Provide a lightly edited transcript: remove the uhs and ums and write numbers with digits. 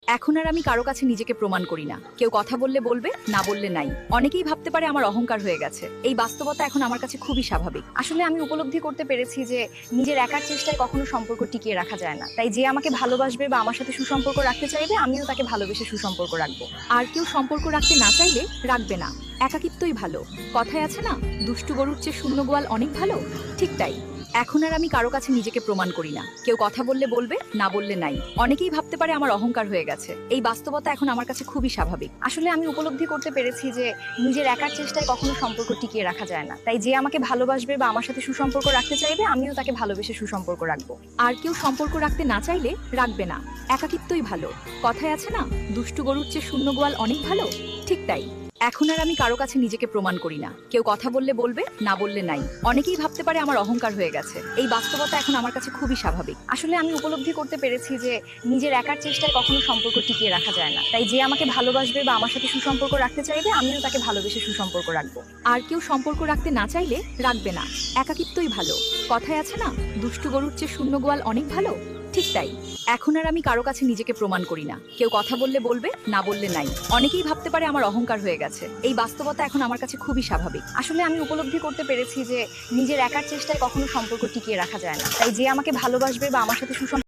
এখন আর আমি কারো কাছে নিজেকে প্রমাণ করি না। কেউ কথা বললে বলবে, না বললে নাই। অনেকেই ভাবতে পারে আমার অহংকার হয়ে গেছে। এই বাস্তবতা এখন আমার কাছে খুবই স্বাভাবিক। আসলে আমি উপলব্ধি করতে পেরেছি যে নিজের একার চেষ্টায় কখনো সম্পর্ক টিকিয়ে রাখা যায় না। তাই যে আমাকে ভালোবাসবে বা আমার সাথে সুসম্পর্ক রাখতে চাইবে, আমিও তাকে ভালোবেসে সুসম্পর্ক রাখবো। আর কেউ সম্পর্ক রাখতে না চাইলে রাখবে না। একাকিত্বই ভালো। কথায় আছে না, দুষ্টু গরুর চেয়ে শূন্য গোয়াল অনেক ভালো। ঠিক তাই। এখন আর আমি কারো কাছে নিজেকে প্রমাণ করি না। কেউ কথা বললে বলবে, না বললে নাই। অনেকেই ভাবতে পারে আমার অহংকার হয়ে গেছে। এই বাস্তবতা এখন আমার কাছে খুবই স্বাভাবিক। আসলে আমি উপলব্ধি করতে পেরেছি যে নিজের একার চেষ্টায় কখনো সম্পর্ক টিকিয়ে রাখা যায় না। তাই যে আমাকে ভালোবাসবে বা আমার সাথে সুসম্পর্ক রাখতে চাইবে, আমিও তাকে ভালোবেসে সুসম্পর্ক রাখবো। আর কেউ সম্পর্ক রাখতে না চাইলে রাখবে না। একাকিত্বই ভালো। কথায় আছে না, দুষ্টু গরুর চেয়ে শূন্য গোয়াল অনেক ভালো। ঠিক তাই। এখন আর আমি কারো কাছে নিজেকে প্রমাণ করি না। কেউ কথা বললে বলবে, না বললে নাই। অনেকেই ভাবতে পারে আমার অহংকার হয়ে গেছে। এই বাস্তবতা এখন আমার কাছে খুবই স্বাভাবিক। আসলে আমি উপলব্ধি করতে পেরেছি যে নিজের একার চেষ্টায় কখনো সম্পর্ক টিকিয়ে রাখা যায় না। তাই যে আমাকে ভালোবাসবে বা আমার সাথে সুসম্পর্ক রাখতে চাইবে, আমিও তাকে ভালোবেসে সুসম্পর্ক রাখবো। আর কেউ সম্পর্ক রাখতে না চাইলে রাখবে না। একাকিত্বই ভালো। কথায় আছে না, দুষ্টু গরুর চেয়ে শূন্য গোয়াল অনেক ভালো। ঠিক তাই। এখন আর আমি কারো কাছে নিজেকে প্রমাণ করি না। কেউ কথা বললে বলবে, না বললে নাই। অনেকেই ভাবতে পারে আমার অহংকার হয়ে গেছে। এই বাস্তবতা এখন আমার কাছে খুবই স্বাভাবিক। আসলে আমি উপলব্ধি করতে পেরেছি যে নিজের একার চেষ্টায় কখনো সম্পর্ক টিকিয়ে রাখা যায় না। তাই যে আমাকে ভালোবাসবে বা আমার সাথে সুসম্পর্ক